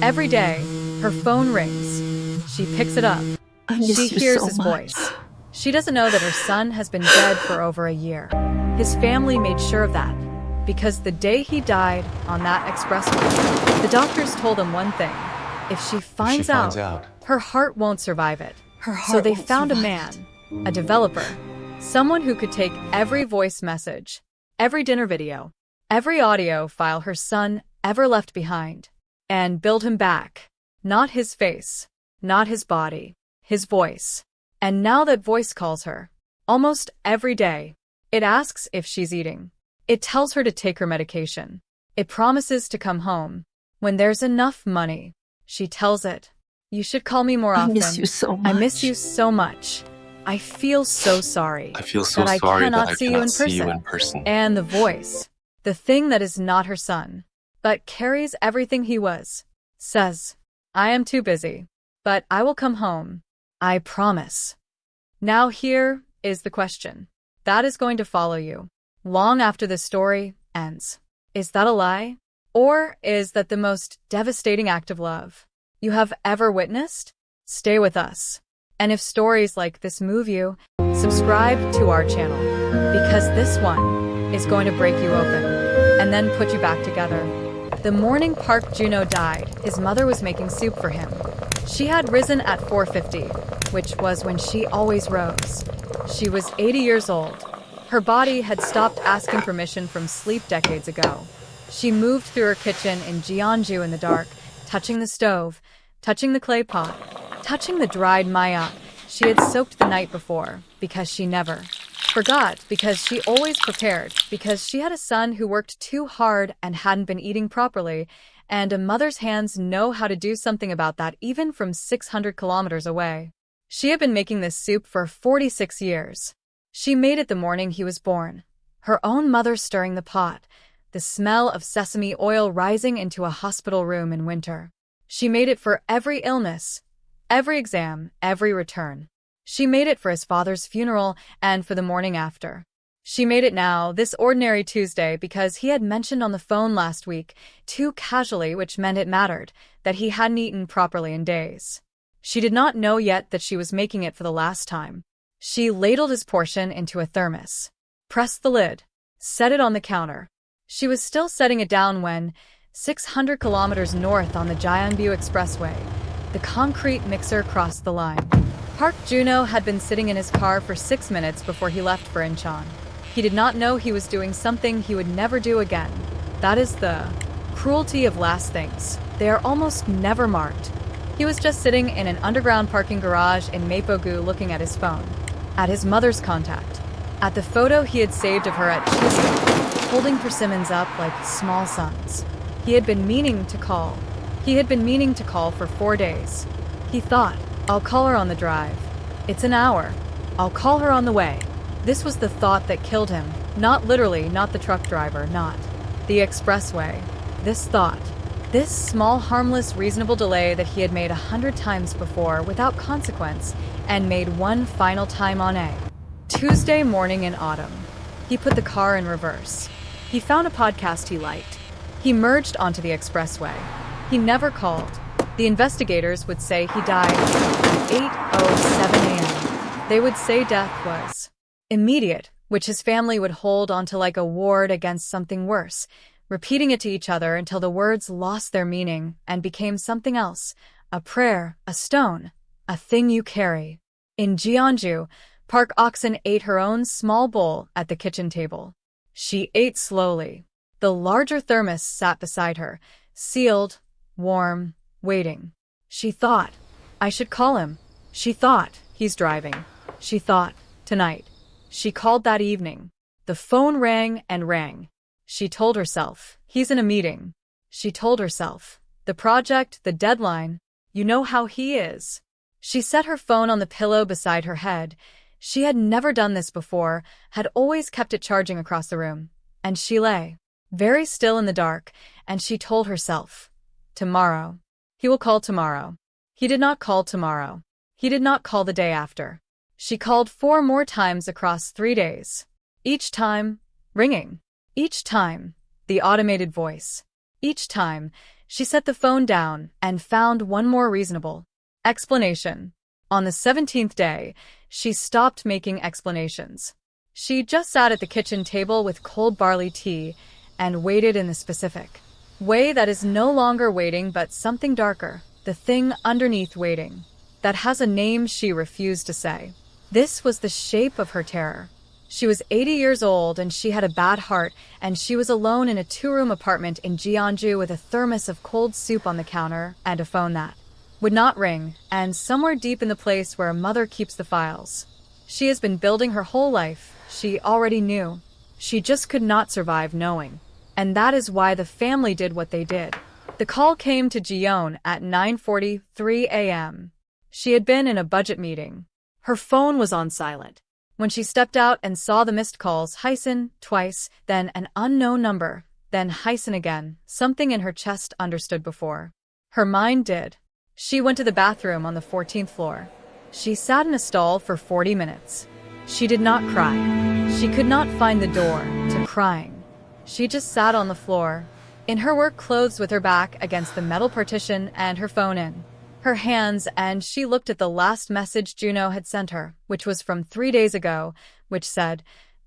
Every day, her phone rings. She picks it up. I miss She you hears so his much. voice. She doesn't know that her son has been dead for over a year. His family made sure of that, because the day he died on that expressway, the doctors told him one thing: if she finds out, her heart won't survive it. So they found a man, a developer, someone who could take every voice message, every dinner video, every audio file her son ever left behind, and build him back. Not his face, not his body, his voice. And now that voice calls her, almost every day. It asks if she's eating. It tells her to take her medication. It promises to come home when there's enough money. She tells it, "You should call me more often. I miss you so much. I miss you so much. I feel so sorry. I feel so that sorry I cannot that I see cannot you in person." in person. And the voice, the thing that is not her son, but carries everything he was, says, "I am too busy, but I will come home. I promise." Now here is the question that is going to follow you long after the story ends. Is that a lie? Or is that the most devastating act of love you have ever witnessed? Stay with us. And if stories like this move you, subscribe to our channel, because this one is going to break you open and then put you back together. The morning Park Juno died, his mother was making soup for him. She had risen at 4:50, which was when she always rose. She was 80 years old. Her body had stopped asking permission from sleep decades ago. She moved through her kitchen in Jeonju in the dark, touching the stove, touching the clay pot, touching the dried mayat she had soaked the night before, because she never forgot, because she always prepared, because she had a son who worked too hard and hadn't been eating properly, and a mother's hands know how to do something about that even from 600 kilometers away. She had been making this soup for 46 years. She made it the morning he was born, her own mother stirring the pot, the smell of sesame oil rising into a hospital room in winter. She made it for every illness, every exam, every return. She made it for his father's funeral and for the morning after. She made it now, this ordinary Tuesday, because he had mentioned on the phone last week, too casually, which meant it mattered, that he hadn't eaten properly in days. She did not know yet that she was making it for the last time. She ladled his portion into a thermos, pressed the lid, set it on the counter. She was still setting it down when, 600 kilometers north on the Jeonbu Expressway, the concrete mixer crossed the line. Park Juno had been sitting in his car for 6 minutes before he left for Incheon. He did not know he was doing something he would never do again. That is the cruelty of last things. They are almost never marked. He was just sitting in an underground parking garage in Mapogu looking at his phone, at his mother's contact, at the photo he had saved of her at Chuseok, holding persimmons up like small sons. He had been meaning to call. He had been meaning to call for 4 days. He thought, "I'll call her on the drive. It's an hour. I'll call her on the way." This was the thought that killed him. Not literally, not the truck driver, not the expressway. This thought. This small, harmless, reasonable delay that he had made 100 times before without consequence, and made one final time on a Tuesday morning in autumn. He put the car in reverse. He found a podcast he liked. He merged onto the expressway. He never called. The investigators would say he died at 8:07 a.m. They would say death was immediate, which his family would hold onto like a ward against something worse, repeating it to each other until the words lost their meaning and became something else, a prayer, a stone, a thing you carry. In Jeonju, Park Oxen ate her own small bowl at the kitchen table. She ate slowly. The larger thermos sat beside her, sealed, warm, waiting. She thought, "I should call him." She thought, "He's driving." She thought, "Tonight." She called that evening. The phone rang and rang. She told herself, "He's in a meeting." She told herself, "The project, the deadline, you know how he is." She set her phone on the pillow beside her head. She had never done this before, had always kept it charging across the room. And she lay, very still in the dark, and she told herself, "Tomorrow. He will call tomorrow." He did not call tomorrow. He did not call the day after. She called 4 more times across 3 days. Each time, ringing. Each time, the automated voice. Each time, She set the phone down and found one more reasonable explanation. On the 17th day, she stopped making explanations. She just sat at the kitchen table with cold barley tea and waited in the specific way that is no longer waiting but something darker, the thing underneath waiting, that has a name she refused to say. This was the shape of her terror. She was 80 years old and she had a bad heart, and she was alone in a 2-room apartment in Jeonju with a thermos of cold soup on the counter and a phone that would not ring, and somewhere deep in the place where a mother keeps the files. She has been building her whole life. She already knew. She just could not survive knowing. And that is why the family did what they did. The call came to Jeon at 9:43 a.m. She had been in a budget meeting. Her phone was on silent. When she stepped out and saw the missed calls, Hyson, twice, then an unknown number, then Hyson again, something in her chest understood before her mind did. She went to the bathroom on the 14th floor. She sat in a stall for 40 minutes. She did not cry. She could not find the door to crying. She just sat on the floor, in her work clothes with her back against the metal partition and her phone in her hands, and she looked at the last message Juno had sent her, which was from 3 days ago, which said,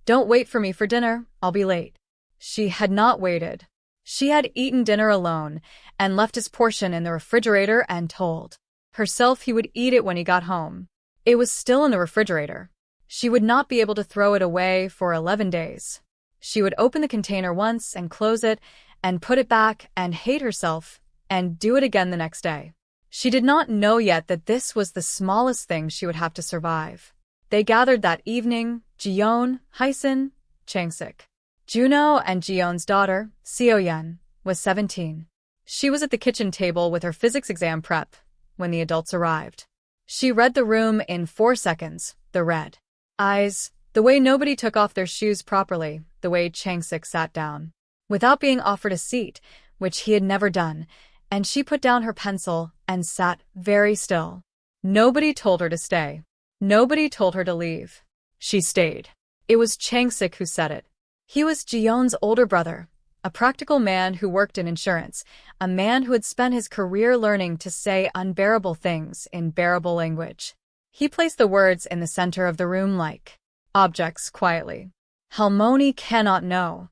"Don't wait for me for dinner, I'll be late." She had not waited. She had eaten dinner alone and left his portion in the refrigerator and told herself he would eat it when he got home. It was still in the refrigerator. She would not be able to throw it away for 11 days. She would open the container once and close it and put it back and hate herself and do it again the next day. She did not know yet that this was the smallest thing she would have to survive. They gathered that evening, Jeon, Hyson, Changsik. Juno and Jeon's daughter, Seo-yeon, was 17. She was at the kitchen table with her physics exam prep when the adults arrived. She read the room in 4 seconds, the red eyes, the way nobody took off their shoes properly, the way Changsik sat down without being offered a seat, which he had never done, and she put down her pencil and sat very still. Nobody told her to stay. Nobody told her to leave. She stayed. It was Changsik who said it. He was Jeon's older brother, a practical man who worked in insurance, a man who had spent his career learning to say unbearable things in bearable language. He placed the words in the center of the room like objects quietly. Halmoni cannot know.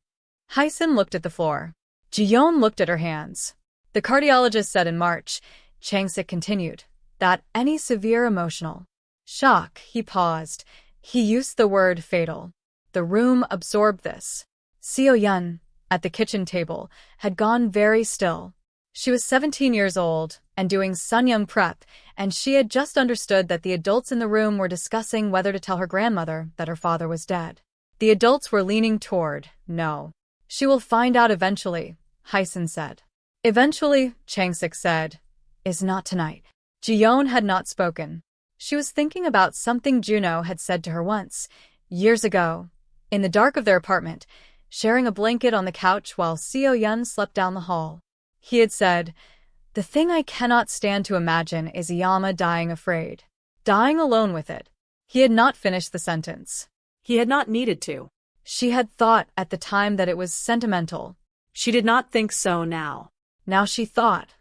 Hyson looked at the floor. Jeon looked at her hands. The cardiologist said in March, Changsik continued, that any severe emotional shock, he paused. He used the word fatal. The room absorbed this. Seo-yeon, at the kitchen table, had gone very still. She was 17 years old and doing Sunyoung prep, and she had just understood that the adults in the room were discussing whether to tell her grandmother that her father was dead. The adults were leaning toward, no. She will find out eventually, Hyson said. Eventually, Changsik said, is not tonight. Jeon had not spoken. She was thinking about something Juno had said to her once, years ago, in the dark of their apartment, sharing a blanket on the couch while Seo-yeon slept down the hall. He had said, the thing I cannot stand to imagine is Yama dying afraid. Dying alone with it. He had not finished the sentence. He had not needed to. She had thought at the time that it was sentimental. She did not think so now. Now she thought.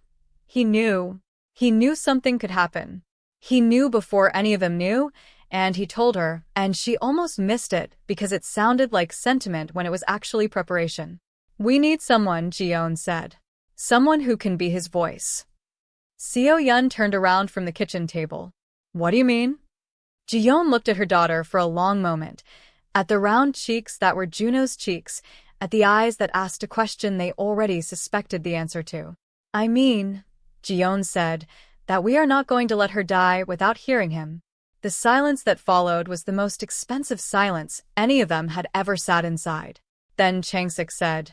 He knew. He knew something could happen. He knew before any of them knew, and he told her, and she almost missed it because it sounded like sentiment when it was actually preparation. We need someone, Jeon said. Someone who can be his voice. Seo-yeon turned around from the kitchen table. What do you mean? Jeon looked at her daughter for a long moment, at the round cheeks that were Juno's cheeks, at the eyes that asked a question they already suspected the answer to. I mean, Jeon said, that we are not going to let her die without hearing him. The silence that followed was the most expensive silence any of them had ever sat inside. Then Changsik said,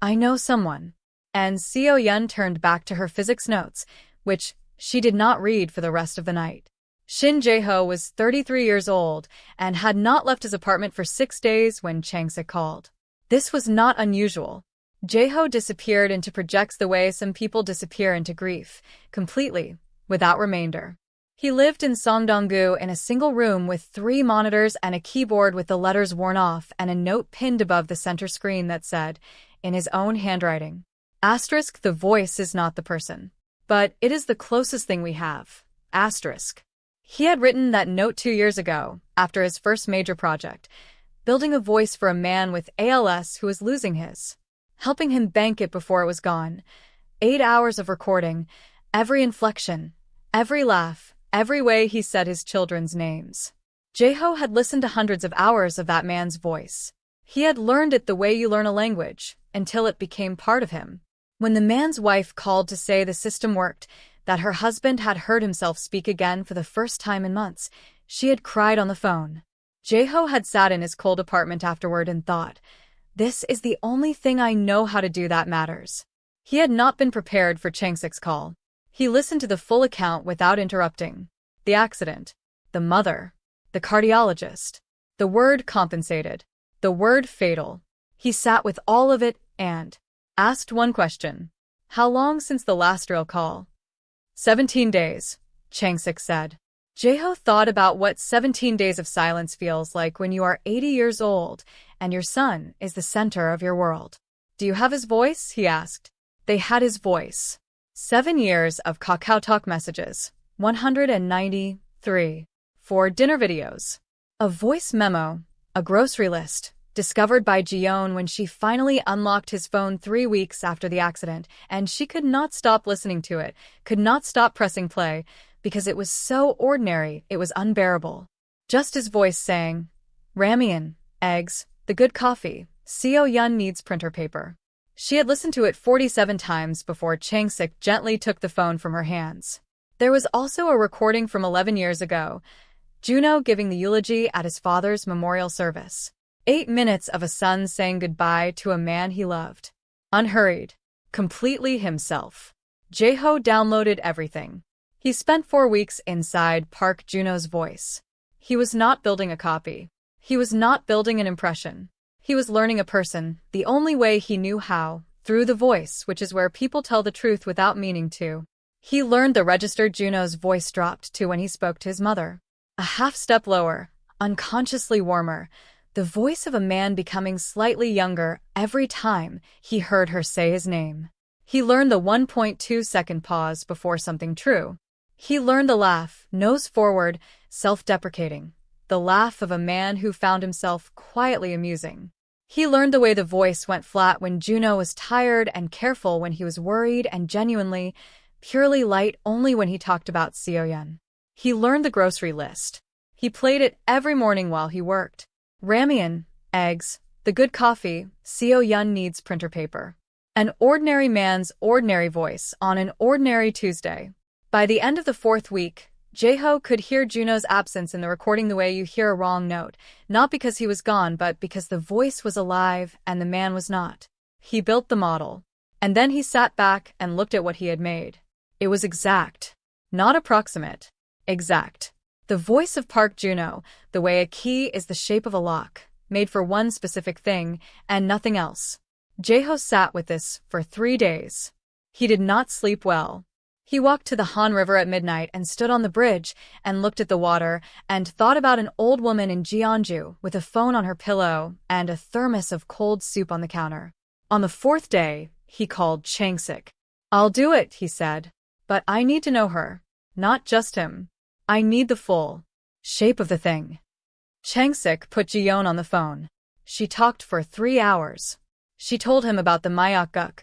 I know someone. And Seo-yeon turned back to her physics notes, which she did not read for the rest of the night. Shin Jae-ho was 33 years old and had not left his apartment for 6 days when Changsik called. This was not unusual. Jae-ho disappeared into projects the way some people disappear into grief, completely, without remainder. He lived in Songdong-gu in a single room with 3 monitors and a keyboard with the letters worn off and a note pinned above the center screen that said, in his own handwriting, Asterisk, the voice is not the person. But it is the closest thing we have. Asterisk. He had written that note 2 years ago, after his first major project, building a voice for a man with ALS who was losing his, helping him bank it before it was gone. 8 hours of recording, every inflection, every laugh, every way he said his children's names. Jeho had listened to hundreds of hours of that man's voice. He had learned it the way you learn a language, until it became part of him. When the man's wife called to say the system worked, that her husband had heard himself speak again for the first time in months, she had cried on the phone. Jeho had sat in his cold apartment afterward and thought, "This is the only thing I know how to do that matters." He had not been prepared for Changsik's call. He listened to the full account without interrupting. The accident, the mother, the cardiologist, the word compensated, the word fatal. He sat with all of it and asked one question. How long since the last real call? 17 days, Changsik said. Jeho thought about what 17 days of silence feels like when you are 80 years old and your son is the center of your world. Do you have his voice? He asked. They had his voice. 7 years of KakaoTalk messages, 193, 4 dinner videos, a voice memo, a grocery list, discovered by Jiyeon when she finally unlocked his phone 3 weeks after the accident, and she could not stop listening to it, could not stop pressing play, because it was so ordinary, it was unbearable. Just his voice saying, ramen, eggs, the good coffee, Seo Yun needs printer paper. She had listened to it 47 times before Changsik gently took the phone from her hands. There was also a recording from 11 years ago, Juno giving the eulogy at his father's memorial service. 8 minutes of a son saying goodbye to a man he loved. Unhurried. Completely himself. Jeho downloaded everything. He spent 4 weeks inside Park Juno's voice. He was not building a copy. He was not building an impression. He was learning a person, the only way he knew how, through the voice, which is where people tell the truth without meaning to. He learned the register Juno's voice dropped to when he spoke to his mother. A half step lower, unconsciously warmer, the voice of a man becoming slightly younger every time he heard her say his name. He learned the 1.2-second pause before something true. He learned the laugh, nose forward, self-deprecating, the laugh of a man who found himself quietly amusing. He learned the way the voice went flat when Juno was tired and careful when he was worried and genuinely, purely light only when he talked about Seo Yun. He learned the grocery list. He played it every morning while he worked. Ramen, eggs, the good coffee, Seo Yun needs printer paper. An ordinary man's ordinary voice on an ordinary Tuesday. By the end of the 4th week, Jeho could hear Juno's absence in the recording the way you hear a wrong note, not because he was gone but because the voice was alive and the man was not. He built the model. And then he sat back and looked at what he had made. It was exact. Not approximate. Exact. The voice of Park Juno, the way a key is the shape of a lock, made for one specific thing and nothing else. Jeho sat with this for 3 days. He did not sleep well. He walked to the Han River at midnight and stood on the bridge and looked at the water and thought about an old woman in Jeonju with a phone on her pillow and a thermos of cold soup on the counter. On the 4th day, he called Changsik. I'll do it, he said. But I need to know her. Not just him. I need the full shape of the thing. Changsik put Jiyeon on the phone. She talked for 3 hours. She told him about the Myeokguk,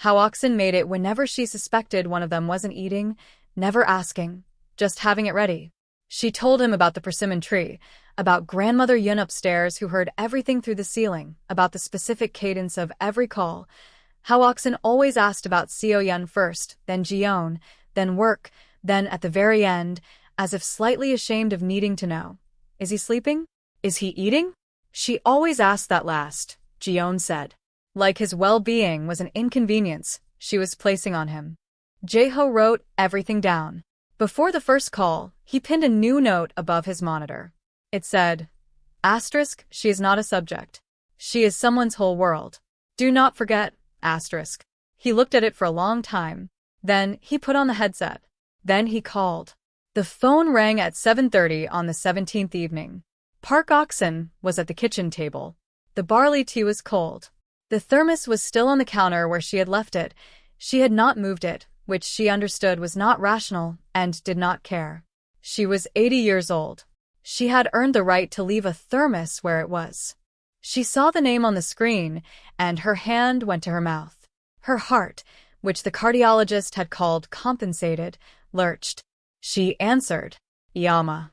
how oxen made it whenever she suspected one of them wasn't eating, never asking, just having it ready. She told him about the persimmon tree, about grandmother Yun upstairs who heard everything through the ceiling, about the specific cadence of every call, how oxen always asked about Seo Yun first, then Jiyeon, then work, then at the very end, as if slightly ashamed of needing to know. Is he sleeping? Is he eating? She always asked that last, Jiyeon said. Like his well-being was an inconvenience she was placing on him. Jeho wrote everything down. Before the first call, he pinned a new note above his monitor. It said, asterisk, she is not a subject. She is someone's whole world. Do not forget, asterisk. He looked at it for a long time. Then he put on the headset. Then he called. The phone rang at 7:30 on the 17th evening. Park Oxen was at the kitchen table. The barley tea was cold. The thermos was still on the counter where she had left it. She had not moved it, which she understood was not rational and did not care. She was 80 years old. She had earned the right to leave a thermos where it was. She saw the name on the screen, and her hand went to her mouth. Her heart, which the cardiologist had called compensated, lurched. She answered, "Yama."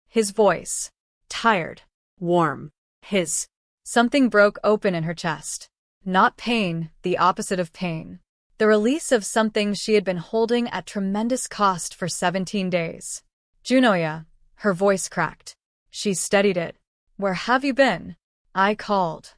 His voice, tired, Warm. His. Something broke open in her chest. Not pain, the opposite of pain. The release of something she had been holding at tremendous cost for 17 days. "Junoya," her voice cracked. She steadied it. "Where have you been?" "I called."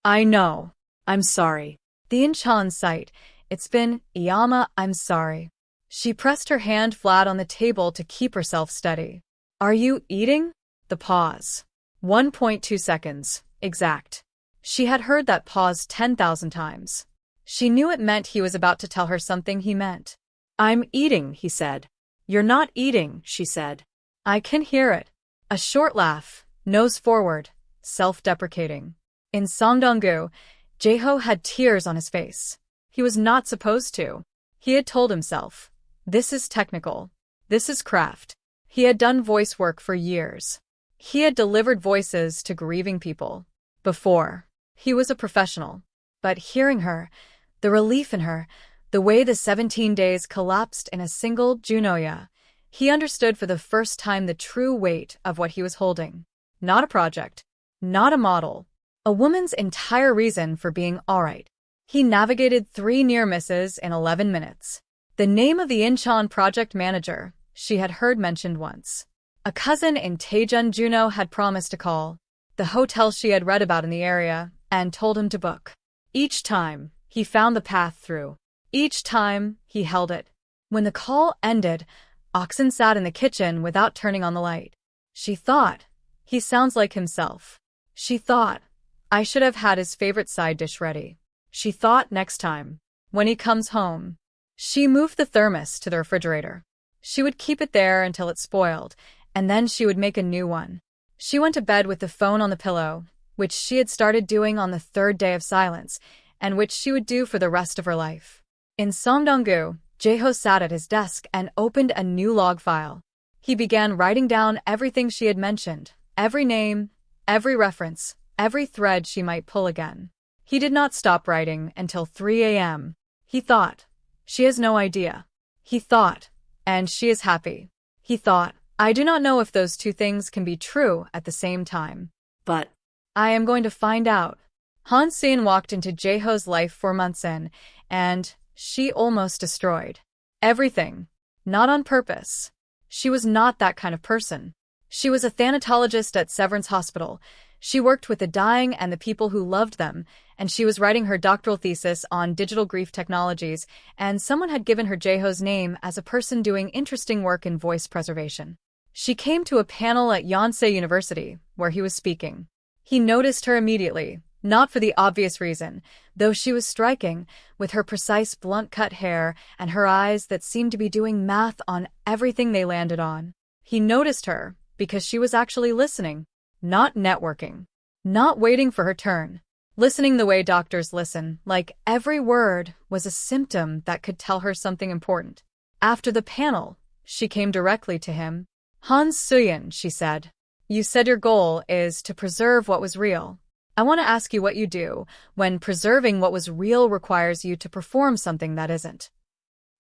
"I know. I'm sorry." The Incheon site. "It's been, Iyama, I'm sorry." She pressed her hand flat on the table to keep herself steady. "Are you eating?" The pause. 1.2 seconds. Exact. She had heard that pause 10,000 times. She knew it meant he was about to tell her something he meant. "I'm eating," he said. "You're not eating," she said. "I can hear it." A short laugh, nose forward, self-deprecating. In Songdong-gu, Jae-ho had tears on his face. He was not supposed to. He had told himself, "This is technical. This is craft." He had done voice work for years. He had delivered voices to grieving people. Before, he was a professional. But hearing her, the relief in her, the way the 17 days collapsed in a single Junoya, he understood for the first time the true weight of what he was holding. Not a project. Not a model. A woman's entire reason for being alright. He navigated 3 near misses in 11 minutes. The name of the Incheon project manager, she had heard mentioned once. A cousin in Taejun Juno had promised to call the hotel she had read about in the area and told him to book. Each time, he found the path through. Each time, he held it. When the call ended, Oxen sat in the kitchen without turning on the light. She thought, "He sounds like himself." She thought, "I should have had his favorite side dish ready." She thought, "Next time, when he comes home." She moved the thermos to the refrigerator. She would keep it there until it spoiled, and then she would make a new one. She went to bed with the phone on the pillow, which she had started doing on the 3rd day of silence, and which she would do for the rest of her life. In Songdong-gu, Jae-ho sat at his desk and opened a new log file. He began writing down everything she had mentioned, every name, every reference, every thread she might pull again. He did not stop writing until 3 a.m. He thought, "She has no idea." He thought, "And she is happy." He thought, "I do not know if those two things can be true at the same time. But I am going to find out." Han Seon walked into Jae-ho's life 4 months in, and she almost destroyed everything. Not on purpose. She was not that kind of person. She was a thanatologist at Severance Hospital. She worked with the dying and the people who loved them, and she was writing her doctoral thesis on digital grief technologies, and someone had given her Jae-ho's name as a person doing interesting work in voice preservation. She came to a panel at Yonsei University, where he was speaking. He noticed her immediately, not for the obvious reason, though she was striking, with her precise blunt-cut hair and her eyes that seemed to be doing math on everything they landed on. He noticed her because she was actually listening, not networking, not waiting for her turn. Listening the way doctors listen, like every word was a symptom that could tell her something important. After the panel, she came directly to him. "Han Seon," she said, "you said your goal is to preserve what was real. I want to ask you what you do when preserving what was real requires you to perform something that isn't."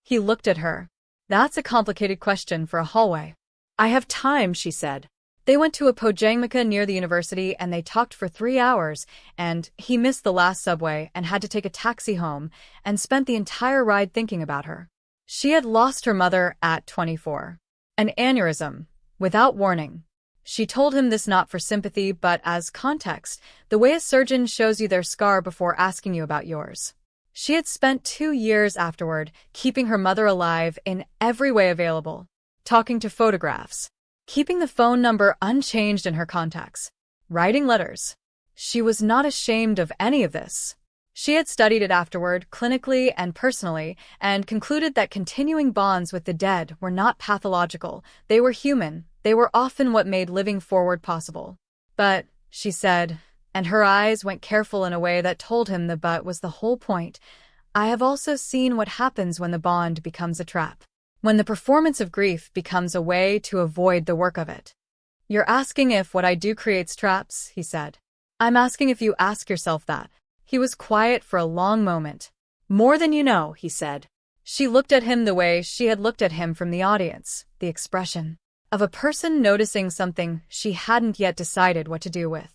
He looked at her. "That's a complicated question for a hallway." "I have time," she said. They went to a pojangmaka near the university and they talked for 3 hours, and he missed the last subway and had to take a taxi home and spent the entire ride thinking about her. She had lost her mother at 24. An aneurysm, without warning. She told him this not for sympathy but as context, the way a surgeon shows you their scar before asking you about yours. She had spent 2 years afterward keeping her mother alive in every way available, talking to photographs, keeping the phone number unchanged in her contacts, writing letters. She was not ashamed of any of this. She had studied it afterward, clinically and personally, and concluded that continuing bonds with the dead were not pathological, they were human, they were often what made living forward possible. But, she said, And her eyes went careful in a way that told him the but was the whole point. I have also seen what happens when the bond becomes a trap. When the performance of grief becomes a way to avoid the work of it. You're asking if what I do creates traps, he said. I'm asking if you ask yourself that. He was quiet for a long moment. More than you know, he said. She looked at him the way she had looked at him from the audience, the expression of a person noticing something she hadn't yet decided what to do with.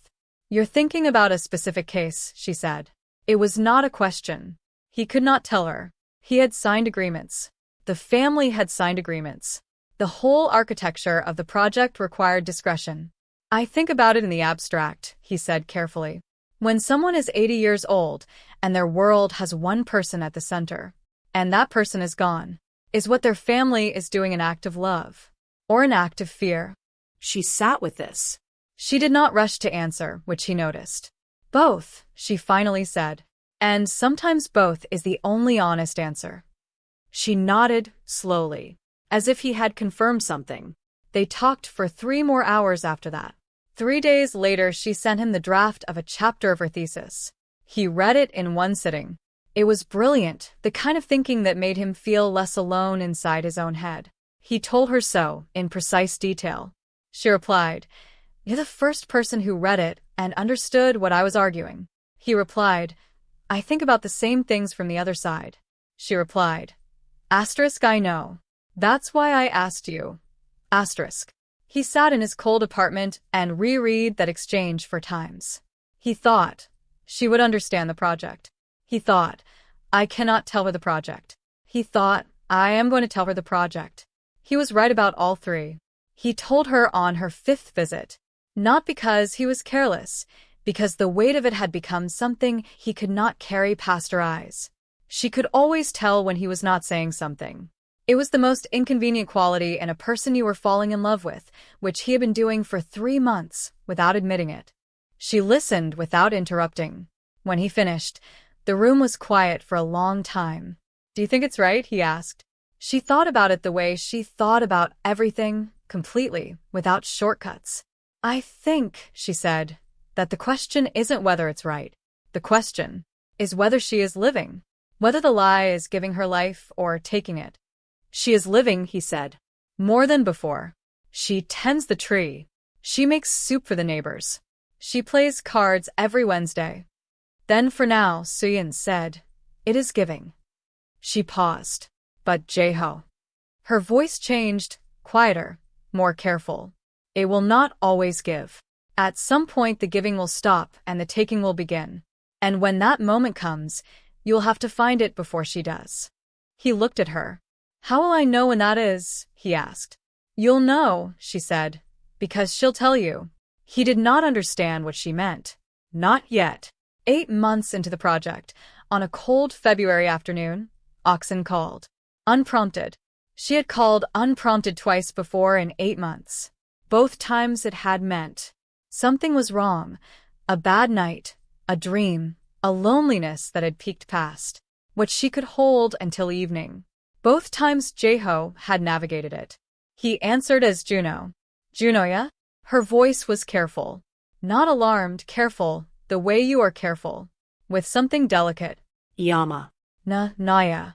You're thinking about a specific case, she said. It was not a question. He could not tell her. He had signed agreements. The family had signed agreements. The whole architecture of the project required discretion. I think about it in the abstract, he said carefully. When someone is 80 years old and their world has one person at the center, and that person is gone, is what their family is doing an act of love or an act of fear? She sat with this. She did not rush to answer, which he noticed. Both, she finally said. And sometimes both is the only honest answer. She nodded, slowly, as if he had confirmed something. They talked for 3 more hours after that. 3 days later, she sent him the draft of a chapter of her thesis. He read it in one sitting. It was brilliant, the kind of thinking that made him feel less alone inside his own head. He told her so, in precise detail. She replied, "You're the first person who read it and understood what I was arguing." He replied, "I think about the same things from the other side." She replied, "I know. That's why I asked you." He sat in his cold apartment and reread that exchange for times. He thought, she would understand the project. He thought, I cannot tell her the project. He thought, I am going to tell her the project. He was right about all 3. He told her on her 5th visit. Not because he was careless, because the weight of it had become something he could not carry past her eyes. She could always tell when he was not saying something. It was the most inconvenient quality in a person you were falling in love with, which he had been doing for 3 months, without admitting it. She listened without interrupting. When he finished, the room was quiet for a long time. "Do you think it's right?" he asked. She thought about it the way she thought about everything, completely, without shortcuts. "I think," she said, "that the question isn't whether it's right. The question is whether she is living, whether the lie is giving her life or taking it." "She is living," he said. "More than before. She tends the tree. She makes soup for the neighbors. She plays cards every Wednesday." "Then for now," Suyin said, "it is giving." She paused. "But Jae-ho." Her voice changed, quieter, more careful. "It will not always give. At some point the giving will stop and the taking will begin. And when that moment comes, you'll have to find it before she does." He looked at her. "How will I know when that is?" he asked. "You'll know," she said, "because she'll tell you." He did not understand what she meant. Not yet. 8 months into the project, on a cold February afternoon, Oxen called. Unprompted. She had called unprompted twice before in 8 months. Both times it had meant something was wrong. A bad night, a dream, a loneliness that had peeked past, what she could hold until evening. Both times Jae-ho had navigated it. He answered as Juno. "Junoya?" Her voice was careful. Not alarmed, careful, the way you are careful. With something delicate. "Iyama." Naya."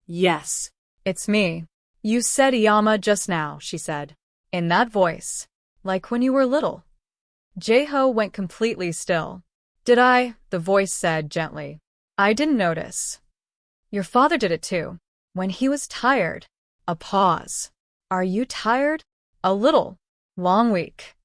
"Yes. It's me." "You said Iyama just now," she said. In that voice. "Like when you were little." Jae-ho went completely still. "Did I?" the voice said gently. "I didn't notice. Your father did it too. When he was tired." A pause. "Are you tired?" "A little. Long week."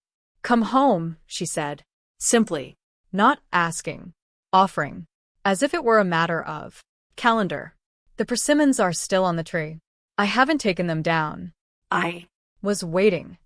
"Come home," she said. Simply. Not asking. Offering. As if it were a matter of calendar. "The persimmons are still on the tree. I haven't taken them down. I was waiting."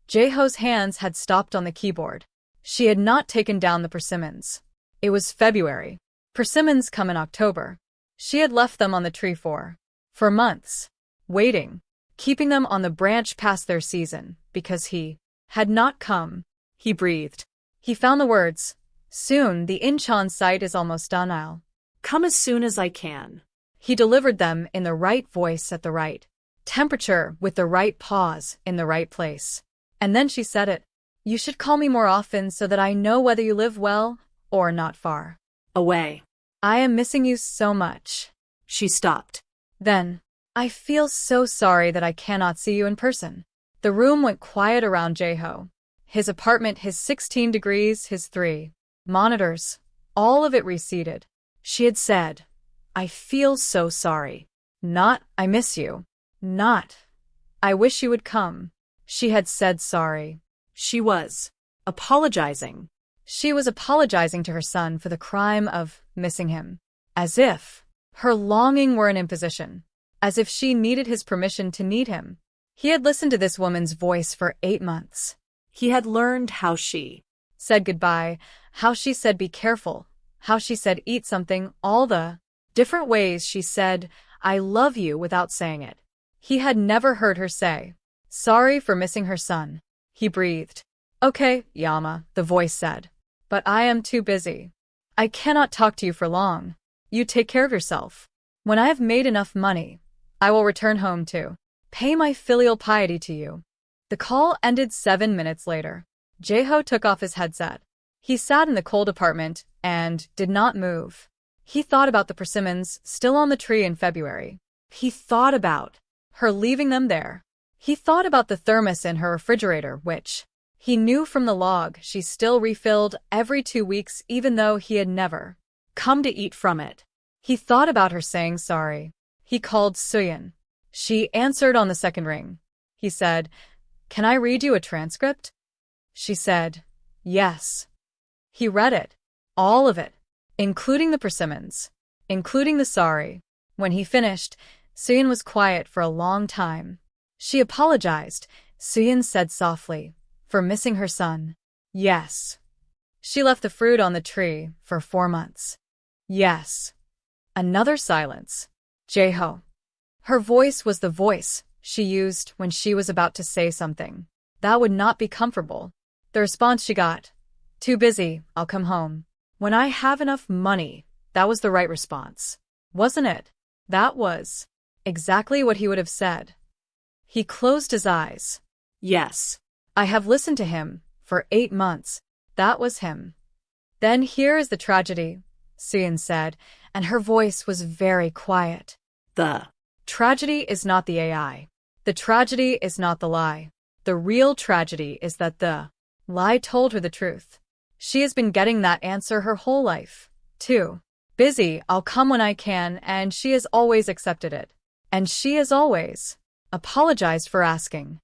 Jae-ho's hands had stopped on the keyboard. She had not taken down the persimmons. It was February. Persimmons come in October. She had left them on the tree for months. Waiting. Keeping them on the branch past their season, because he had not come. He breathed. He found the words. "Soon, the Incheon site is almost done. I'll come as soon as I can." He delivered them in the right voice at the right temperature with the right pause in the right place. And then she said it. You should call me more often so that I know whether you live well or not far away. I am missing you so much. She stopped. Then, I feel so sorry that I cannot see you in person. The room went quiet around Jae-ho. His apartment, his 16 degrees, his 3 monitors, all of it receded. She had said, I feel so sorry. Not, I miss you. Not, I wish you would come. She had said sorry. She was apologizing. She was apologizing to her son for the crime of missing him. As if her longing were an imposition. As if she needed his permission to need him. He had listened to this woman's voice for 8 months. He had learned how she said goodbye, how she said be careful, how she said eat something, all the different ways she said, I love you without saying it. He had never heard her say, sorry for missing her son. He breathed. Okay, Yama, the voice said. But I am too busy. I cannot talk to you for long. You take care of yourself. When I have made enough money, I will return home to pay my filial piety to you. The call ended 7 minutes later. Jae-ho took off his headset. He sat in the cold apartment and did not move. He thought about the persimmons still on the tree in February. He thought about her leaving them there. He thought about the thermos in her refrigerator, which he knew from the log she still refilled every 2 weeks even though he had never come to eat from it. He thought about her saying sorry. He called Suyeon. She answered on the second ring. He said, Can I read you a transcript? She said, yes. He read it. All of it. Including the persimmons. Including the sorry. When he finished, Suyeon was quiet for a long time. She apologized, Suyeon said softly, for missing her son. Yes. She left the fruit on the tree for 4 months. Yes. Another silence. Jae-ho. Her voice was the voice she used when she was about to say something that would not be comfortable. The response she got, too busy, I'll come home. When I have enough money, that was the right response. Wasn't it? That was exactly what he would have said. He closed his eyes. Yes. I have listened to him for 8 months. That was him. Then here is the tragedy, Suyeon said, and her voice was very quiet. The tragedy is not the AI. The tragedy is not the lie. The real tragedy is that the lie told her the truth. She has been getting that answer her whole life. Too busy, I'll come when I can, and she has always accepted it. And she has always apologized for asking.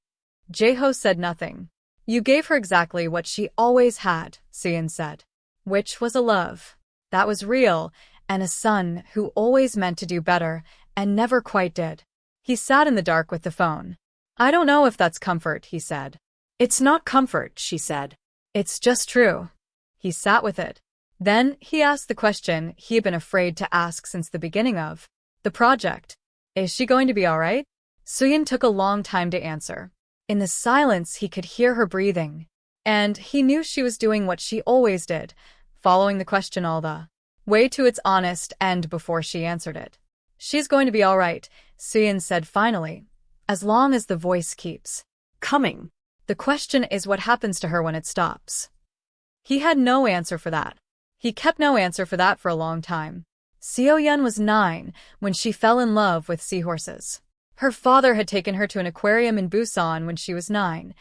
Jae-ho said nothing. You gave her exactly what she always had, Suyeon said. Which was a love that was real, and a son who always meant to do better and never quite did. He sat in the dark with the phone. I don't know if that's comfort, he said. It's not comfort, she said. It's just true. He sat with it. Then he asked the question he had been afraid to ask since the beginning of the project. Is she going to be all right? Suyeon took a long time to answer. In the silence he could hear her breathing. And he knew she was doing what she always did, following the question all the way to its honest end before she answered it. She's going to be all right, Suyeon said finally, as long as the voice keeps coming. The question is what happens to her when it stops. He had no answer for that. He kept no answer for that for a long time. Seo-yeon was 9 when she fell in love with seahorses. Her father had taken her to an aquarium in Busan when she was 9,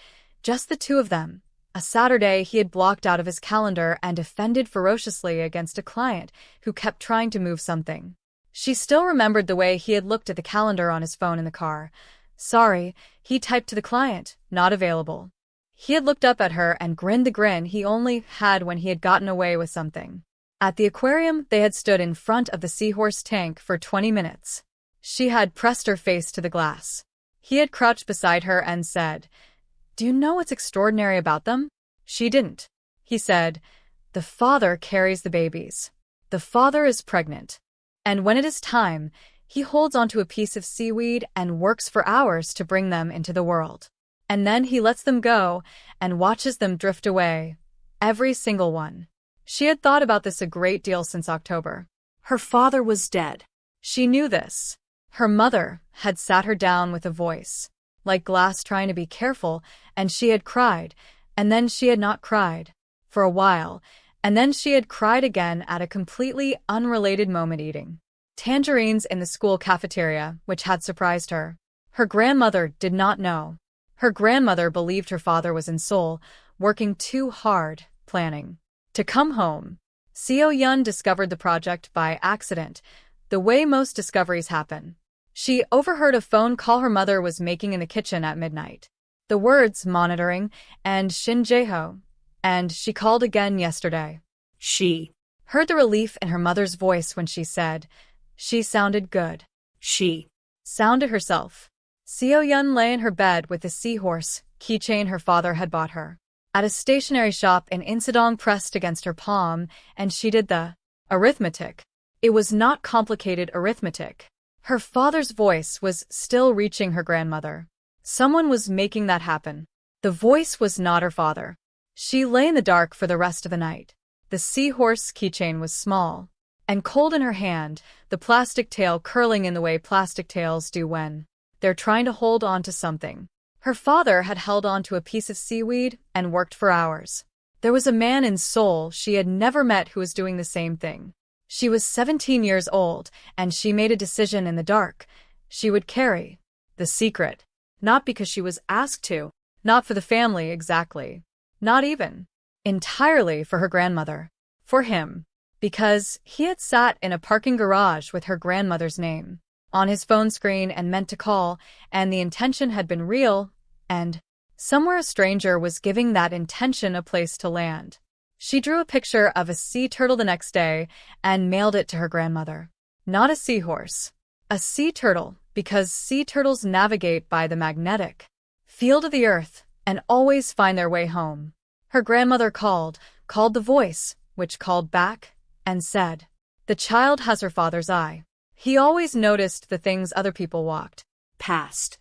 just the two of them. A Saturday he had blocked out of his calendar and offended ferociously against a client who kept trying to move something. She still remembered the way he had looked at the calendar on his phone in the car. Sorry, he typed to the client, not available. He had looked up at her and grinned the grin he only had when he had gotten away with something. At the aquarium, they had stood in front of the seahorse tank for 20 minutes. She had pressed her face to the glass. He had crouched beside her and said, Do you know what's extraordinary about them? She didn't. He said, The father carries the babies. The father is pregnant. And when it is time, he holds onto a piece of seaweed and works for hours to bring them into the world. And then he lets them go and watches them drift away. Every single one. She had thought about this a great deal since October. Her father was dead. She knew this. Her mother had sat her down with a voice like glass trying to be careful, and she had cried, And then she had not cried. For a while. And then she had cried again at a completely unrelated moment eating tangerines in the school cafeteria, which had surprised her. Her grandmother did not know. Her grandmother believed her father was in Seoul, working too hard, planning to come home. Seo Yun discovered the project by accident, the way most discoveries happen. She overheard a phone call her mother was making in the kitchen at midnight. The words monitoring and Shin Jae-ho, and she called again yesterday. She Heard the relief in her mother's voice when she said, she sounded good. She Sounded herself. Seo Yun lay in her bed with the seahorse keychain her father had bought her at a stationery shop in Insadong pressed against her palm, and she did the arithmetic. It was not complicated arithmetic. Her father's voice was still reaching her grandmother. Someone was making that happen. The voice was not her father. She lay in the dark for the rest of the night. The seahorse keychain was small and cold in her hand, the plastic tail curling in the way plastic tails do when they're trying to hold on to something. Her father had held on to a piece of seaweed and worked for hours. There was a man in Seoul she had never met who was doing the same thing. She was 17 years old, and she made a decision in the dark. She would carry the secret. Not because she was asked to, not for the family exactly, not even entirely for her grandmother, for him, because he had sat in a parking garage with her grandmother's name on his phone screen and meant to call, and the intention had been real, and somewhere a stranger was giving that intention a place to land. She drew a picture of a sea turtle the next day and mailed it to her grandmother. Not a seahorse, a sea turtle, because sea turtles navigate by the magnetic field of the earth and always find their way home. Her grandmother called the voice, which called back and said, the child has her father's eye. He always noticed the things other people walked past.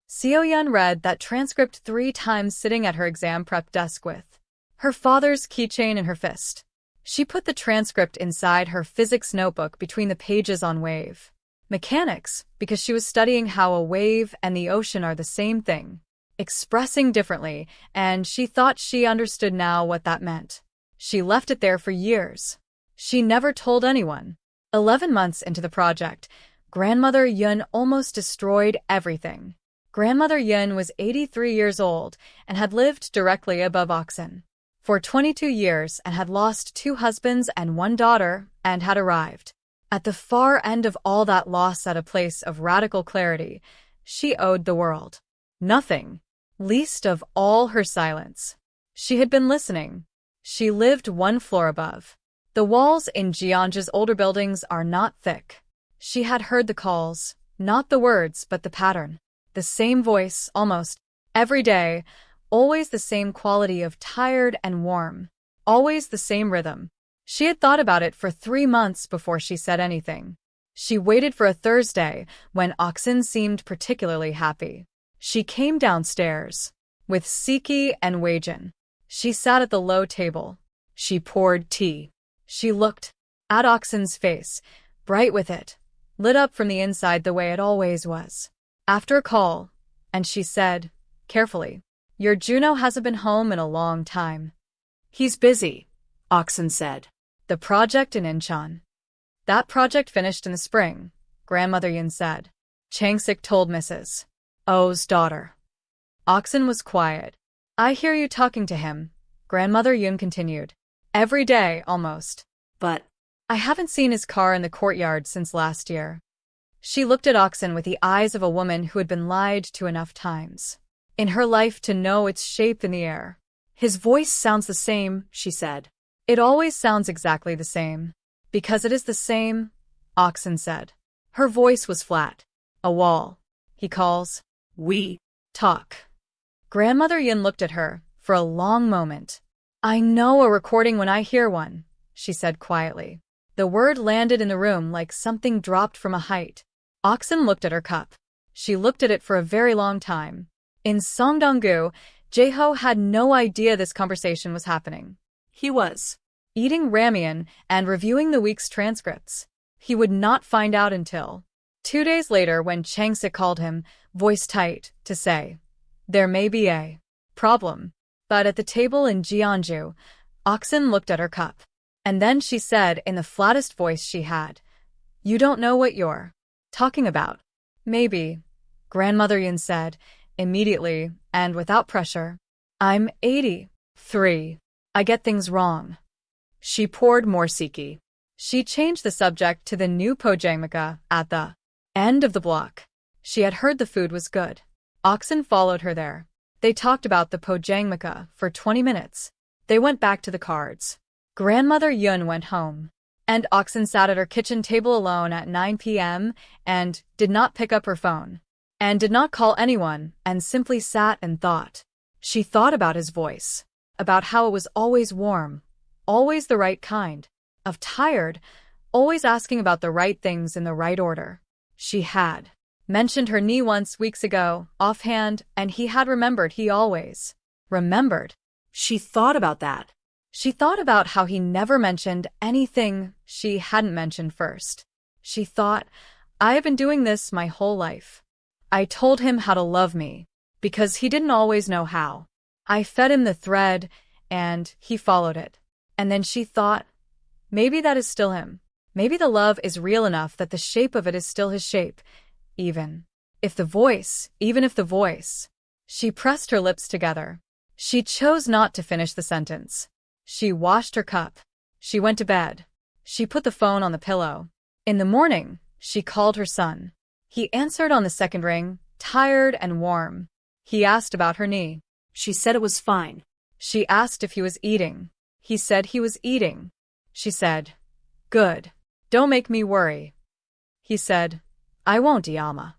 Seo Yun read that transcript 3 times sitting at her exam prep desk with her father's keychain in her fist. She put the transcript inside her physics notebook between the pages on wave mechanics, because she was studying how a wave and the ocean are the same thing, expressing differently, and she thought she understood now what that meant. She left it there for years. She never told anyone. 11 months into the project, Grandmother Yun almost destroyed everything. Grandmother Yun was 83 years old and had lived directly above Oxen for 22 years and had lost 2 husbands and 1 daughter and had arrived at the far end of all that loss at a place of radical clarity. She owed the world nothing, least of all her silence. She had been listening. She lived 1 floor above. The walls in Jeonja's older buildings are not thick. She had heard the calls, not the words but the pattern. The same voice, almost every day, always the same quality of tired and warm, always the same rhythm. She had thought about it for 3 months before she said anything. She waited for a Thursday when Oxen seemed particularly happy. She came downstairs with Siki and Weijin. She sat at the low table. She poured tea. She looked at Oxen's face, bright with it, lit up from the inside the way it always was. After a call, and she said, carefully, your Juno hasn't been home in a long time. He's busy, Oxen said. The project in Incheon. That project finished in the spring, Grandmother Yun said. Changsik told Mrs. O's daughter. Oxen was quiet. I hear you talking to him, Grandmother Yun continued. Every day, almost. But I haven't seen his car in the courtyard since last year. She looked at Oxen with the eyes of a woman who had been lied to enough times in her life to know its shape in the air. His voice sounds the same, she said. It always sounds exactly the same. Because it is the same, Oxen said. Her voice was flat. A wall. He calls. We talk. Grandmother Yin looked at her for a long moment. I know a recording when I hear one, she said quietly. The word landed in the room like something dropped from a height. Oxen looked at her cup. She looked at it for a very long time. In Songdong-gu, Jae-ho had no idea this conversation was happening. He was eating ramen and reviewing the week's transcripts. He would not find out until 2 days later when Changsik called him, voice tight, to say, there may be a problem. But at the table in Jeonju, Oxen looked at her cup. And then she said in the flattest voice she had, "You don't know what you're talking about." "Maybe," Grandmother Yun said, immediately and without pressure. "I'm 83. I get things wrong." She poured more sake. She changed the subject to the new pojangmaka at the end of the block. She had heard the food was good. Oxen followed her there. They talked about the pojangmaka for 20 minutes. They went back to the cards. Grandmother Yun went home. And Oxen sat at her kitchen table alone at 9 p.m. and did not pick up her phone. And did not call anyone and simply sat and thought. She thought about his voice. About how it was always warm. Always the right kind. Of tired. Always asking about the right things in the right order. She had mentioned her knee once weeks ago, offhand, and he had remembered he always remembered. She thought about that. She thought about how he never mentioned anything she hadn't mentioned first. She thought, I have been doing this my whole life. I told him how to love me, because he didn't always know how. I fed him the thread, and he followed it. And then she thought, maybe that is still him. Maybe the love is real enough that the shape of it is still his shape. Even if the voice. She pressed her lips together. She chose not to finish the sentence. She washed her cup. She went to bed. She put the phone on the pillow. In the morning, she called her son. He answered on the second ring, tired and warm. He asked about her knee. She said it was fine. She asked if he was eating. He said he was eating. She said, "Good. Don't make me worry." He said, "I won't, Iyama."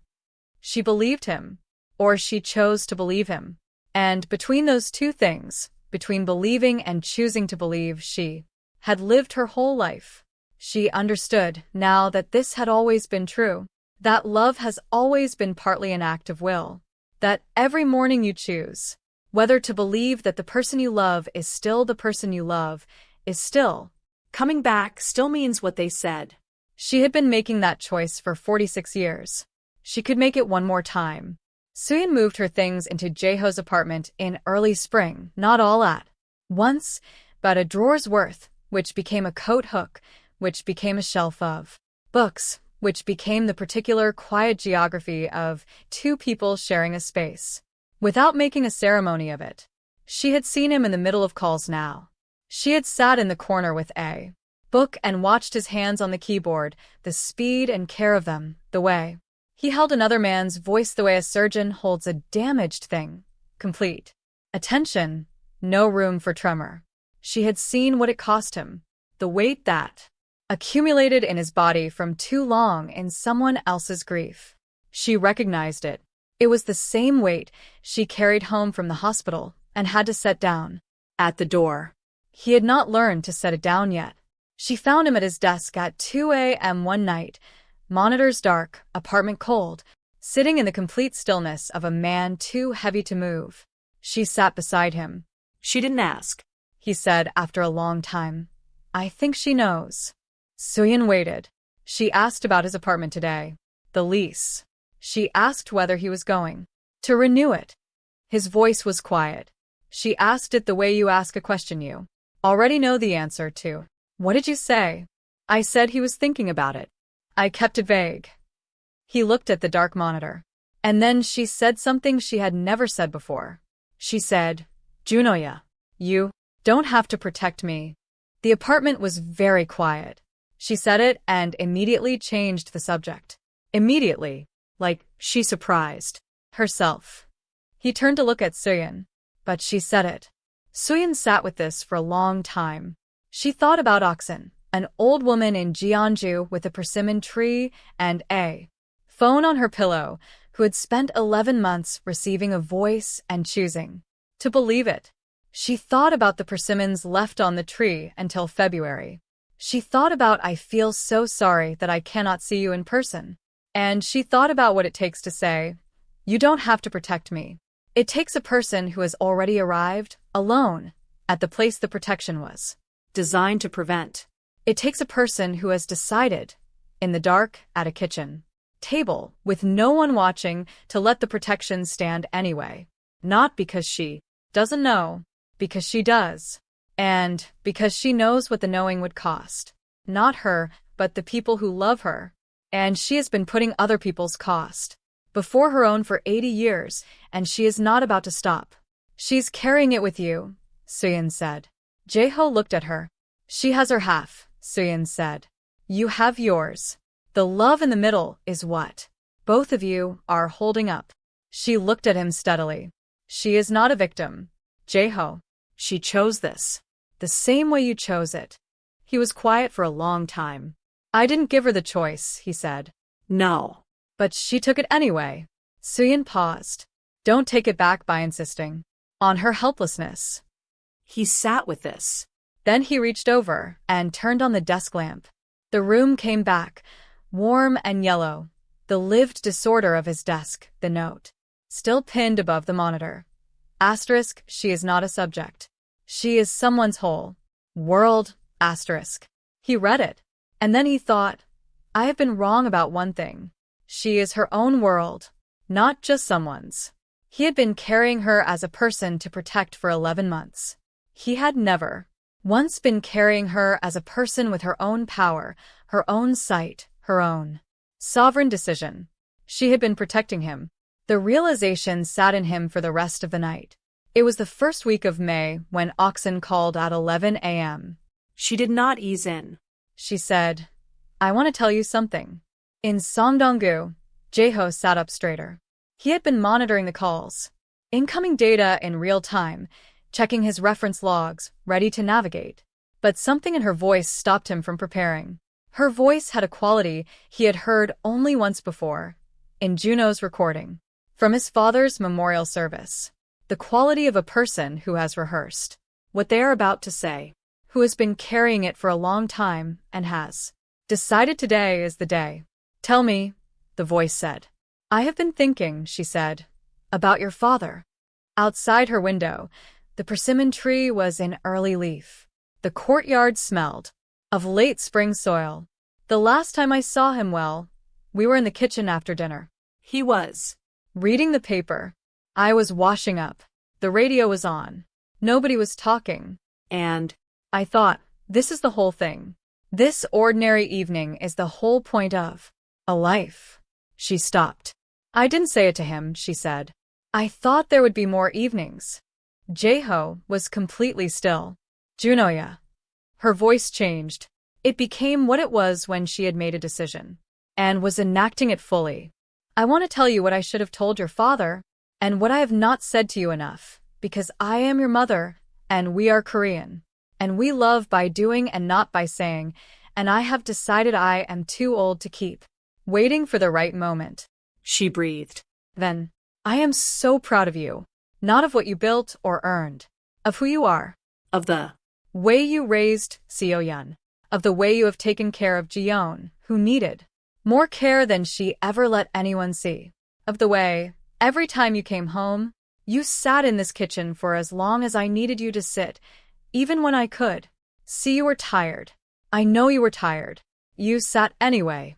She believed him, or she chose to believe him. And between those two things, between believing and choosing to believe, she had lived her whole life. She understood now that this had always been true, that love has always been partly an act of will, that every morning you choose whether to believe that the person you love is still the person you love, is still coming back, still means what they said. She had been making that choice for 46 years. She could make it one more time. Suyin moved her things into Jaeho's apartment in early spring, not all at once, but a drawer's worth, which became a coat hook, which became a shelf of books, which became the particular quiet geography of two people sharing a space. Without making a ceremony of it. She had seen him in the middle of calls now. She had sat in the corner with a book and watched his hands on the keyboard, the speed and care of them, the way he held another man's voice, the way a surgeon holds a damaged thing. Complete attention, no room for tremor. She had seen what it cost him, the weight that accumulated in his body from too long in someone else's grief. She recognized it. It was the same weight she carried home from the hospital and had to set down at the door. He had not learned to set it down yet. She found him at his desk at 2 a.m. one night, monitors dark, apartment cold, sitting in the complete stillness of a man too heavy to move. She sat beside him. She didn't ask, he said after a long time. I think she knows. Suyin waited. She asked about his apartment today. The lease. She asked whether he was going to renew it. His voice was quiet. She asked it the way you ask a question you already know the answer to. What did you say? I said he was thinking about it. I kept it vague. He looked at the dark monitor. And then she said something she had never said before. She said, Junoya, you don't have to protect me. The apartment was very quiet. She said it and immediately changed the subject. Immediately. Like, she surprised herself. He turned to look at Suyin, but she said it. Suyin sat with this for a long time. She thought about Oxen, an old woman in Jeonju with a persimmon tree and a phone on her pillow, who had spent 11 months receiving a voice and choosing to believe it. She thought about the persimmons left on the tree until February. She thought about I feel so sorry that I cannot see you in person. And she thought about what it takes to say, you don't have to protect me. It takes a person who has already arrived, alone, at the place the protection was designed to prevent. It takes a person who has decided, in the dark, at a kitchen table, with no one watching, to let the protection stand anyway. Not because she doesn't know, Because she does. And because she knows what the knowing would cost. Not her, but the people who love her. And she has been putting other people's cost before her own for 80 years, and she is not about to stop. She's carrying it with you, Suyin said. Jae-ho looked at her. She has her half, Suyin said. You have yours. The love in the middle is what both of you are holding up. She looked at him steadily. She is not a victim, Jae-ho. She chose this. The same way you chose it. He was quiet for a long time. I didn't give her the choice, he said. No. But she took it anyway. Suyin paused. Don't take it back by insisting on her helplessness. He sat with this. Then he reached over and turned on the desk lamp. The room came back, warm and yellow. The lived disorder of his desk, the note, still pinned above the monitor. Asterisk, she is not a subject. She is someone's whole world, asterisk. He read it. And then he thought, I have been wrong about one thing. She is her own world, not just someone's. He had been carrying her as a person to protect for 11 months. He had never once been carrying her as a person with her own power, her own sight, her own sovereign decision. She had been protecting him. The realization sat in him for the rest of the night. It was the first week of May when Oxen called at 11 a.m. She did not ease in. She said, I want to tell you something. In Songdong-gu, Jae-ho sat up straighter. He had been monitoring the calls, incoming data in real time, checking his reference logs, ready to navigate. But something in her voice stopped him from preparing. Her voice had a quality he had heard only once before, in Juno's recording, from his father's memorial service. The quality of a person who has rehearsed what they are about to say, who has been carrying it for a long time and has decided today is the day. Tell me, the voice said. I have been thinking, she said, about your father. Outside her window, the persimmon tree was in early leaf. The courtyard smelled of late spring soil. The last time I saw him, we were in the kitchen after dinner. He was reading the paper. I was washing up. The radio was on. Nobody was talking. And I thought, this is the whole thing. This ordinary evening is the whole point of a life. She stopped. I didn't say it to him, she said. I thought there would be more evenings. Jae-ho was completely still. Junoya. Her voice changed. It became what it was when she had made a decision and was enacting it fully. I want to tell you what I should have told your father and what I have not said to you enough, because I am your mother and we are Korean. And we love by doing and not by saying, and I have decided I am too old to keep waiting for the right moment. She breathed. Then, I am so proud of you. Not of what you built or earned. Of who you are. Of the way you raised Seo-yeon. Of the way you have taken care of Ji-yeon, who needed more care than she ever let anyone see. Of the way, every time you came home, you sat in this kitchen for as long as I needed you to sit, even when I could see you were tired. I know you were tired. You sat anyway.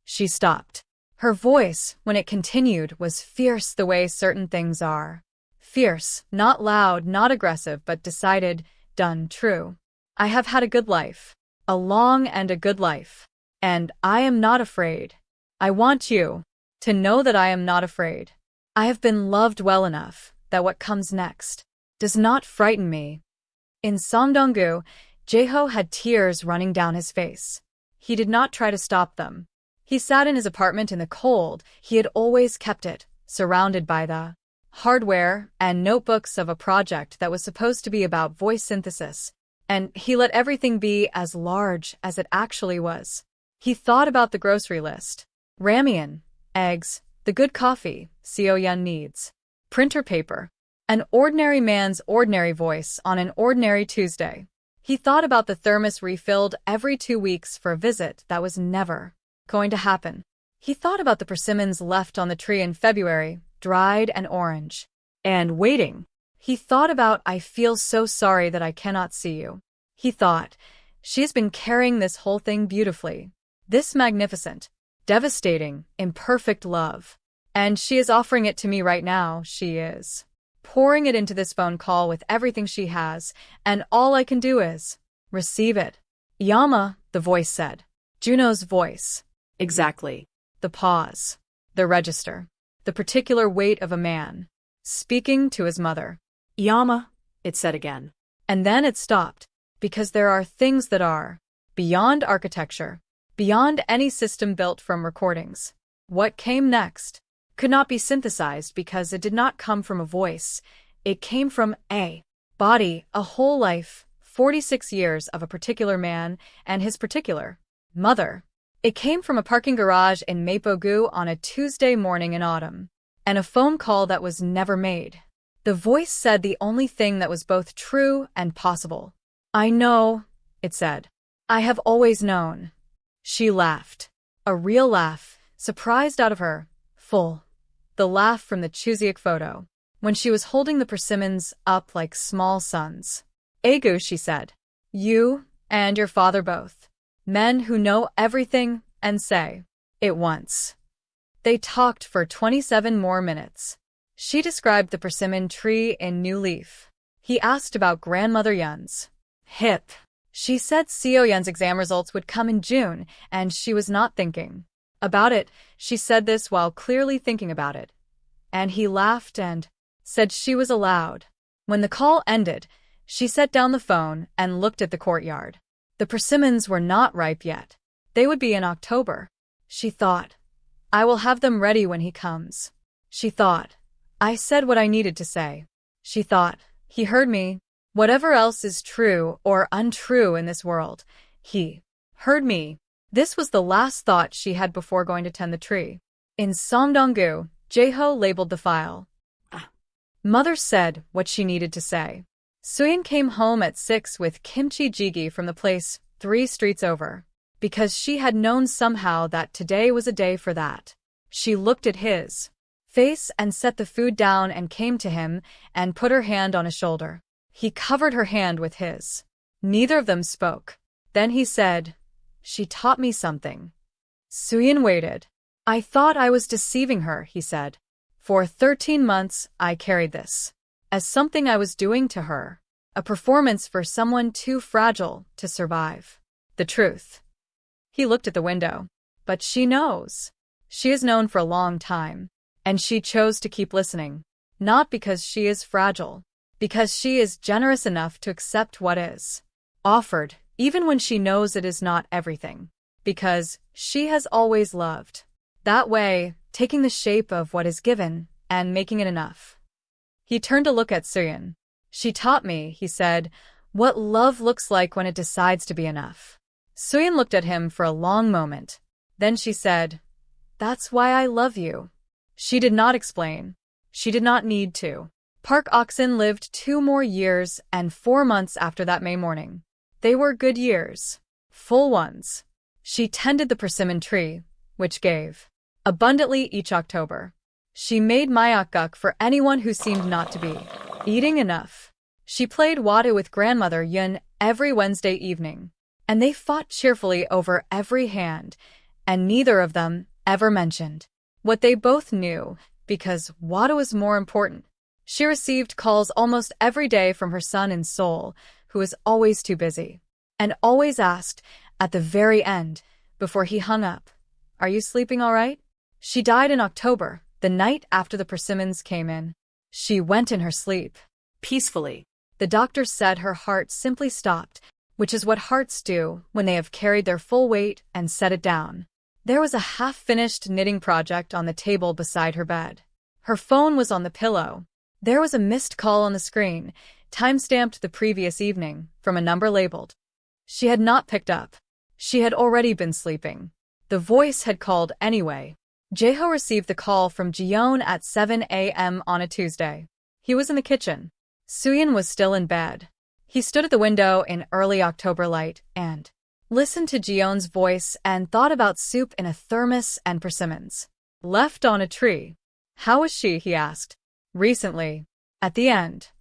She stopped. Her voice, when it continued, was fierce the way certain things are. Fierce, not loud, not aggressive, but decided, done, true. I have had a good life. A long and a good life. And I am not afraid. I want you to know that I am not afraid. I have been loved well enough that what comes next does not frighten me. In Songdong-gu, Jae-ho had tears running down his face. He did not try to stop them. He sat in his apartment in the cold. He had always kept it, surrounded by the hardware and notebooks of a project that was supposed to be about voice synthesis, and he let everything be as large as it actually was. He thought about the grocery list. Ramen, eggs, the good coffee Seo-yeon needs, printer paper, an ordinary man's ordinary voice on an ordinary Tuesday. He thought about the thermos refilled every 2 weeks for a visit that was never going to happen. He thought about the persimmons left on the tree in February, dried and orange, and waiting. He thought about, I feel so sorry that I cannot see you. He thought, she has been carrying this whole thing beautifully. This magnificent, devastating, imperfect love. And she is offering it to me right now. She is pouring it into this phone call with everything she has, and all I can do is receive it. Yama, the voice said. Juno's voice. Exactly. The pause. The register. The particular weight of a man speaking to his mother. Yama, it said again. And then it stopped, because there are things that are beyond architecture, beyond any system built from recordings. What came next could not be synthesized because it did not come from a voice. It came from a body, a whole life, 46 years of a particular man and his particular mother. It came from a parking garage in Mapogu on a Tuesday morning in autumn, and a phone call that was never made. The voice said the only thing that was both true and possible. I know, it said. I have always known. She laughed. A real laugh, surprised out of her, full. The laugh from the Chuziak photo, when she was holding the persimmons up like small sons. Egu, she said. You and your father both. Men who know everything and say it once. They talked for 27 more minutes. She described the persimmon tree in new leaf. He asked about grandmother Yun's hip. She said Seo Yun's exam results would come in June, and she was not thinking about it. She said this while clearly thinking about it. And he laughed and said she was allowed. When the call ended, she set down the phone and looked at the courtyard. The persimmons were not ripe yet. They would be in October. She thought, I will have them ready when he comes. She thought, I said what I needed to say. She thought, he heard me. Whatever else is true or untrue in this world, he heard me. This was the last thought she had before going to tend the tree. In Songdonggu, Jaeho labeled the file. Mother said what she needed to say. Suyin came home at 6 with kimchi jjigae from the place 3 streets over, because she had known somehow that today was a day for that. She looked at his face and set the food down and came to him and put her hand on his shoulder. He covered her hand with his. Neither of them spoke. Then he said, she taught me something. Suyin waited. I thought I was deceiving her, he said. For 13 months, I carried this as something I was doing to her, a performance for someone too fragile to survive the truth. He looked at the window. But she knows. She has known for a long time, and she chose to keep listening, not because she is fragile, because she is generous enough to accept what is offered, even when she knows it is not everything, because she has always loved. That way, taking the shape of what is given and making it enough. He turned to look at Suyin. She taught me, he said, what love looks like when it decides to be enough. Suyin looked at him for a long moment. Then she said, that's why I love you. She did not explain. She did not need to. Park Oxen lived 2 more years and 4 months after that May morning. They were good years. Full ones. She tended the persimmon tree, which gave abundantly each October. She made mayakguk for anyone who seemed not to be eating enough. She played wadu with grandmother Yun every Wednesday evening, and they fought cheerfully over every hand, and neither of them ever mentioned what they both knew, because wadu was more important. She received calls almost every day from her son in Seoul, who was always too busy, and always asked, at the very end, before he hung up, are you sleeping all right? She died in October, the night after the persimmons came in. She went in her sleep peacefully. The doctor said her heart simply stopped, which is what hearts do when they have carried their full weight and set it down. There was a half-finished knitting project on the table beside her bed. Her phone was on the pillow. There was a missed call on the screen, time-stamped the previous evening, from a number labeled. She had not picked up. She had already been sleeping. The voice had called anyway. Jaeho received the call from Jiyeon at 7 a.m. on a Tuesday. He was in the kitchen. Suyin was still in bed. He stood at the window in early October light and listened to Jiyeon's voice and thought about soup in a thermos and persimmons left on a tree. How was she, he asked. Recently. At the end.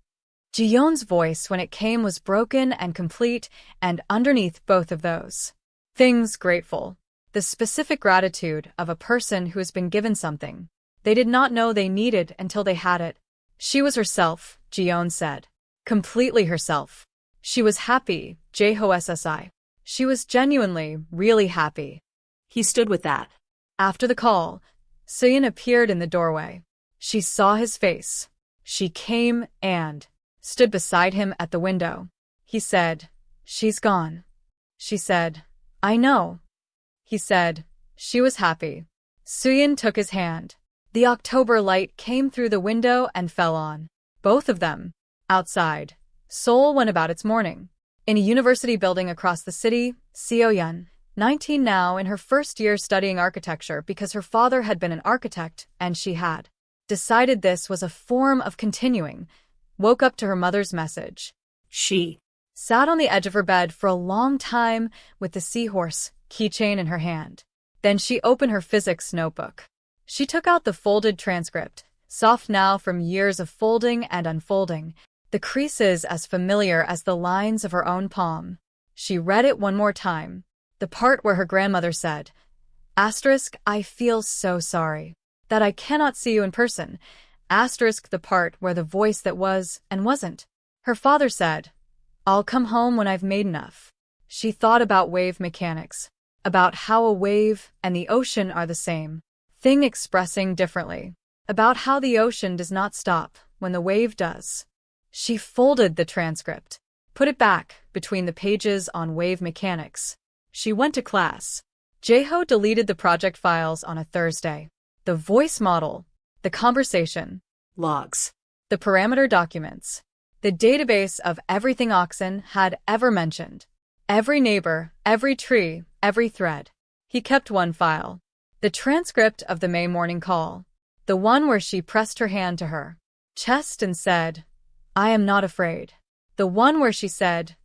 Jiyeon's voice when it came was broken and complete, and underneath both of those things grateful. The specific gratitude of a person who has been given something they did not know they needed until they had it. She was herself, Jiyeon said. Completely herself. She was happy, Jhossi. She was genuinely, really happy. He stood with that. After the call, Seon appeared in the doorway. She saw his face. She came and stood beside him at the window. He said, "She's gone." She said, "I know." He said, "She was happy." Seon took his hand. The October light came through the window and fell on both of them. Outside, Seoul went about its morning. In a university building across the city, Seo-yeon, 19 now, in her first year studying architecture because her father had been an architect and she had decided this was a form of continuing, woke up to her mother's message. She Sat on the edge of her bed for a long time with the seahorse keychain in her hand. Then she opened her physics notebook. She took out the folded transcript, soft now from years of folding and unfolding, the creases as familiar as the lines of her own palm. She read it one more time, the part where her grandmother said, "I feel so sorry that I cannot see you in person," the part where the voice that was and wasn't. Her father said, "I'll come home when I've made enough." She thought about wave mechanics, about how a wave and the ocean are the same thing expressing differently, about how the ocean does not stop when the wave does. She folded the transcript, put it back between the pages on wave mechanics. She went to class. Jaeho deleted the project files on a Thursday. The voice model, the conversation logs, the parameter documents, the database of everything Oxen had ever mentioned. Every neighbor, every tree, every thread. He kept one file. The transcript of the May morning call, the one where she pressed her hand to her chest and said, "I am not afraid." The one where she said,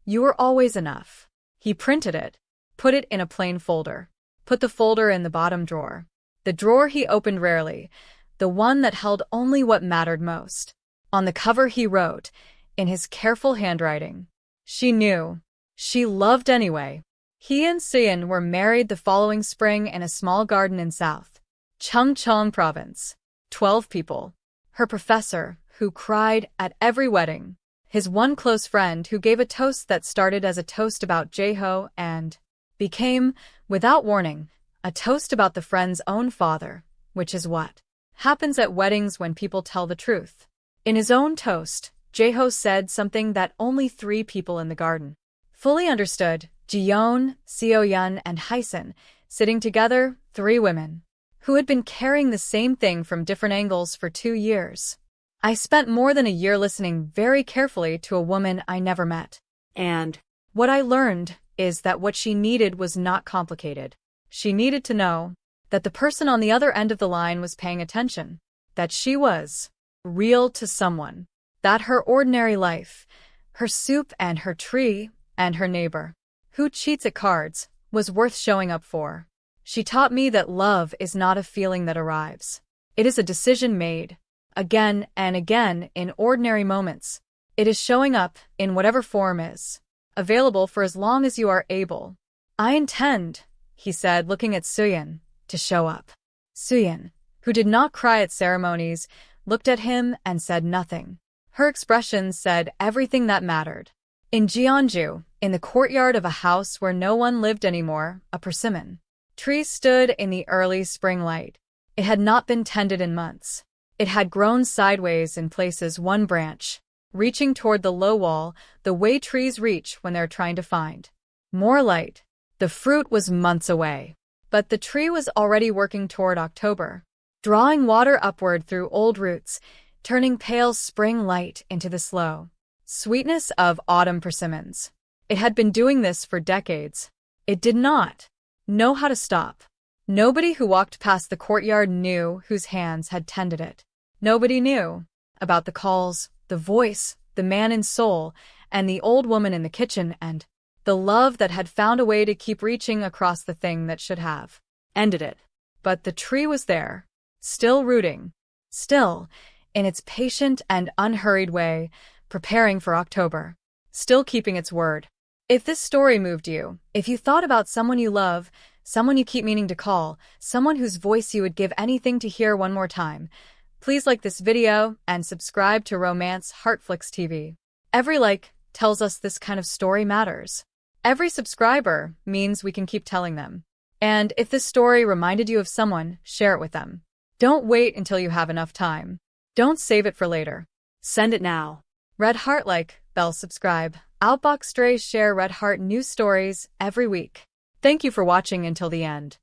"You are always enough." He printed it, put it in a plain folder, put the folder in the bottom drawer. The drawer he opened rarely, the one that held only what mattered most. On the cover he wrote, in his careful handwriting, "She knew. She loved anyway." He and Seon were married the following spring in a small garden in South Chungcheong Province. 12 people. Her professor, who cried at every wedding. His one close friend who gave a toast that started as a toast about Jaeho and became, without warning, a toast about the friend's own father, which is what happens at weddings when people tell the truth. In his own toast, Jaeho said something that only 3 people in the garden fully understood: Jiyeon, Seo-yeon, and Hysun, sitting together, 3 women, who had been carrying the same thing from different angles for 2 years. "I spent more than a year listening very carefully to a woman I never met. And what I learned is that what she needed was not complicated. She needed to know that the person on the other end of the line was paying attention, that she was real to someone, that her ordinary life, her soup and her tree and her neighbor, who cheats at cards, was worth showing up for. She taught me that love is not a feeling that arrives. It is a decision made, again and again in ordinary moments. It is showing up in whatever form is available for as long as you are able. I intend," he said, looking at Seon, "to show up." Seon, who did not cry at ceremonies, looked at him and said nothing. Her expression said everything that mattered. In Jeonju, in the courtyard of a house where no one lived anymore, a persimmon tree stood in the early spring light. It had not been tended in months. It had grown sideways in places, one branch reaching toward the low wall, the way trees reach when they're trying to find more light. The fruit was months away, but the tree was already working toward October, drawing water upward through old roots, turning pale spring light into the slow sweetness of autumn persimmons. It had been doing this for decades. It did not know how to stop. Nobody who walked past the courtyard knew whose hands had tended it. Nobody knew about the calls, the voice, the man in Seoul, and the old woman in the kitchen, and the love that had found a way to keep reaching across the thing that should have ended it. But the tree was there, still rooting, still, in its patient and unhurried way, preparing for October, still keeping its word. If this story moved you, if you thought about someone you love, someone you keep meaning to call, someone whose voice you would give anything to hear one more time, Please like this video and subscribe to RomanceHeartFlixTV. Every like tells us this kind of story matters. Every subscriber means we can keep telling them. And if this story reminded you of someone, share it with them. Don't wait until you have enough time. Don't save it for later. Send it now. Red heart like, bell subscribe. Outbox Strays share Red Heart news stories every week. Thank you for watching until the end.